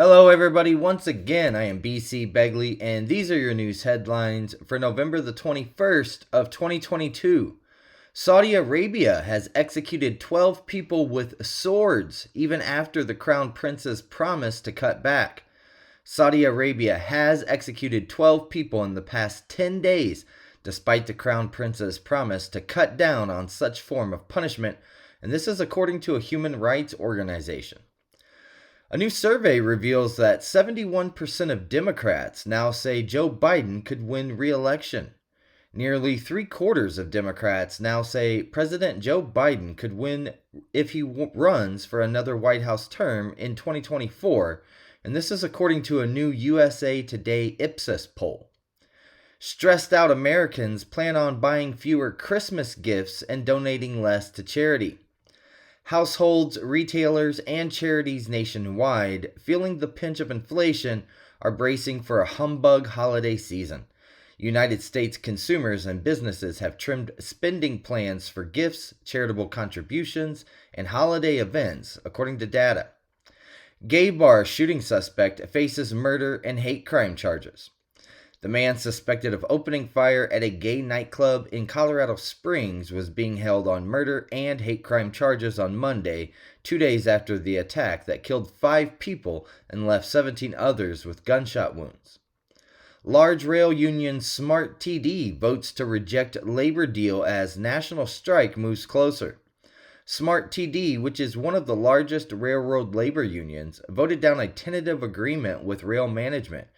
Hello, everybody. Once again, I am BC Begley, and these are your news headlines for November the 21st of 2022. Saudi Arabia has executed 12 people with swords, even after the crown prince's promise to cut back. Saudi Arabia has executed 12 people in the past 10 days, despite the crown prince's promise to cut down on such form of punishment, and this is according to a human rights organization. A new survey reveals that 71% of Democrats now say Joe Biden could win re-election. Nearly 3/4 of Democrats now say President Joe Biden could win if he runs for another White House term in 2024, and this is according to a new USA Today Ipsos poll. Stressed out Americans plan on buying fewer Christmas gifts and donating less to charity. Households, retailers, and charities nationwide, feeling the pinch of inflation, are bracing for a humbug holiday season. United States consumers and businesses have trimmed spending plans for gifts, charitable contributions, and holiday events, according to data. Gay bar shooting suspect faces murder and hate crime charges. The man suspected of opening fire at a gay nightclub in Colorado Springs was being held on murder and hate crime charges on Monday, 2 days after the attack that killed 5 people and left 17 others with gunshot wounds. Large rail union Smart TD votes to reject labor deal as national strike moves closer. Smart TD, which is one of the largest railroad labor unions, voted down a tentative agreement with rail management,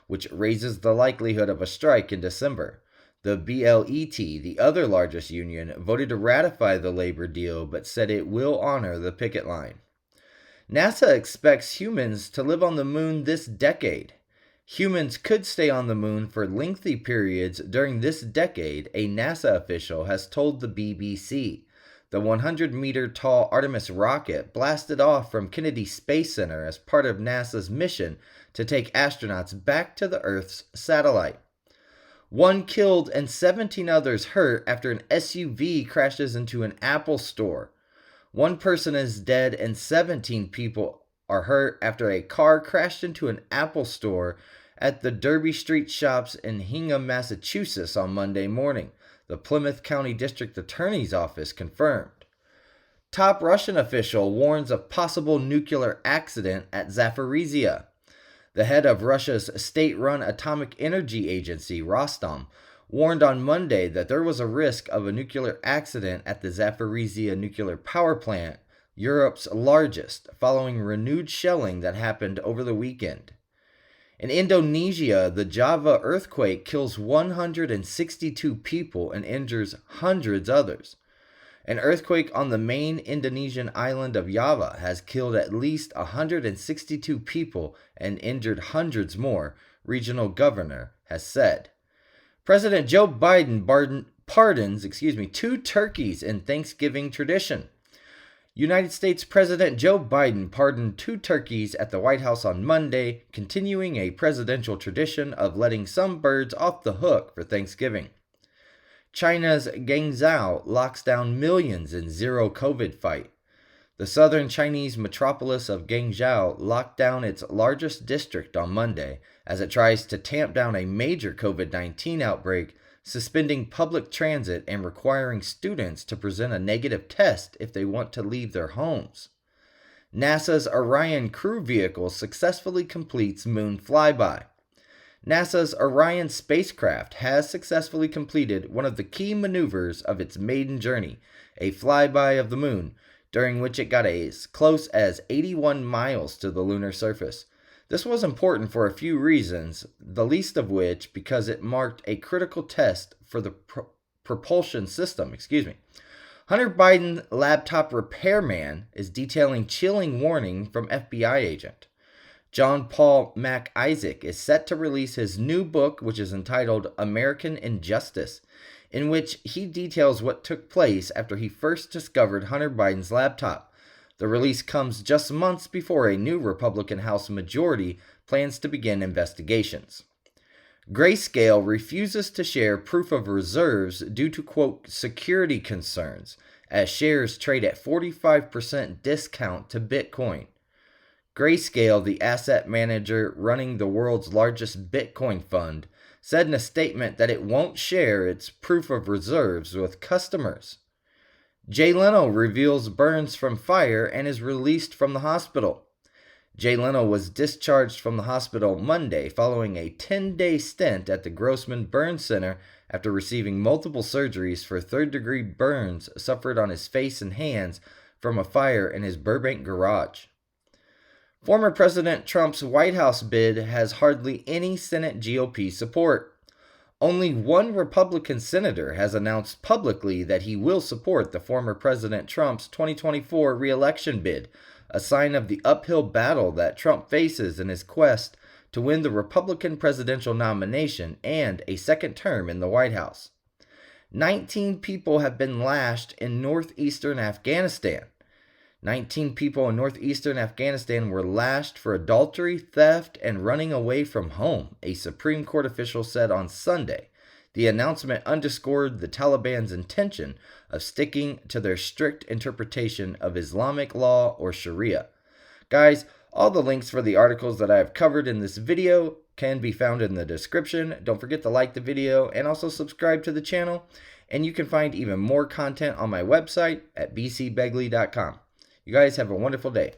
which raises the likelihood of a strike in December. The BLET, the other largest union, voted to ratify the labor deal but said it will honor the picket line. NASA expects humans to live on the moon this decade. Humans could stay on the moon for lengthy periods during this decade, a NASA official has told the BBC. The 100-meter tall Artemis rocket blasted off from Kennedy Space Center as part of NASA's mission to take astronauts back to the Earth's satellite. 1 killed and 17 others hurt after an SUV crashes into an Apple store. 1 person is dead and 17 people are hurt after a car crashed into an Apple store at the Derby Street shops in Hingham, Massachusetts on Monday morning, the Plymouth County District Attorney's Office confirmed. Top Russian official warns of possible nuclear accident at Zaporizhzhia. The head of Russia's state-run atomic energy agency, Rostom, warned on Monday that there was a risk of a nuclear accident at the Zaporizhzhia nuclear power plant, Europe's largest, following renewed shelling that happened over the weekend. In Indonesia, the Java earthquake kills 162 people and injures hundreds others. An earthquake on the main Indonesian island of Java has killed at least 162 people and injured hundreds more, regional governor has said. President Joe Biden pardons 2 turkeys in Thanksgiving tradition. United States President Joe Biden pardoned 2 turkeys at the White House on Monday, continuing a presidential tradition of letting some birds off the hook for Thanksgiving. China's Guangzhou locks down millions in zero COVID fight. The southern Chinese metropolis of Guangzhou locked down its largest district on Monday as it tries to tamp down a major COVID-19 outbreak, suspending public transit and requiring students to present a negative test if they want to leave their homes. NASA's Orion crew vehicle successfully completes moon flyby. NASA's Orion spacecraft has successfully completed one of the key maneuvers of its maiden journey, a flyby of the moon, during which it got as close as 81 miles to the lunar surface. This was important for a few reasons, the least of which because it marked a critical test for the propulsion system. Hunter Biden laptop repairman is detailing chilling warning from FBI agent. John Paul Mac Isaac is set to release his new book, which is entitled American Injustice, in which he details what took place after he first discovered Hunter Biden's laptop. The release comes just months before a new Republican House majority plans to begin investigations. Grayscale refuses to share proof of reserves due to, quote, security concerns, as shares trade at 45% discount to Bitcoin. Grayscale, the asset manager running the world's largest Bitcoin fund, said in a statement that it won't share its proof of reserves with customers. Jay Leno reveals burns from fire and is released from the hospital. Jay Leno was discharged from the hospital Monday following a 10-day stint at the Grossman Burn Center after receiving multiple surgeries for third-degree burns suffered on his face and hands from a fire in his Burbank garage. Former President Trump's White House bid has hardly any Senate GOP support. Only one Republican senator has announced publicly that he will support the former President Trump's 2024 re-election bid, a sign of the uphill battle that Trump faces in his quest to win the Republican presidential nomination and a second term in the White House. 19 people have been lashed in northeastern Afghanistan. 19 people in northeastern Afghanistan were lashed for adultery, theft, and running away from home, a Supreme Court official said on Sunday. The announcement underscored the Taliban's intention of sticking to their strict interpretation of Islamic law or Sharia. Guys, all the links for the articles that I have covered in this video can be found in the description. Don't forget to like the video and also subscribe to the channel. And you can find even more content on my website at bcbegley.com. You guys have a wonderful day.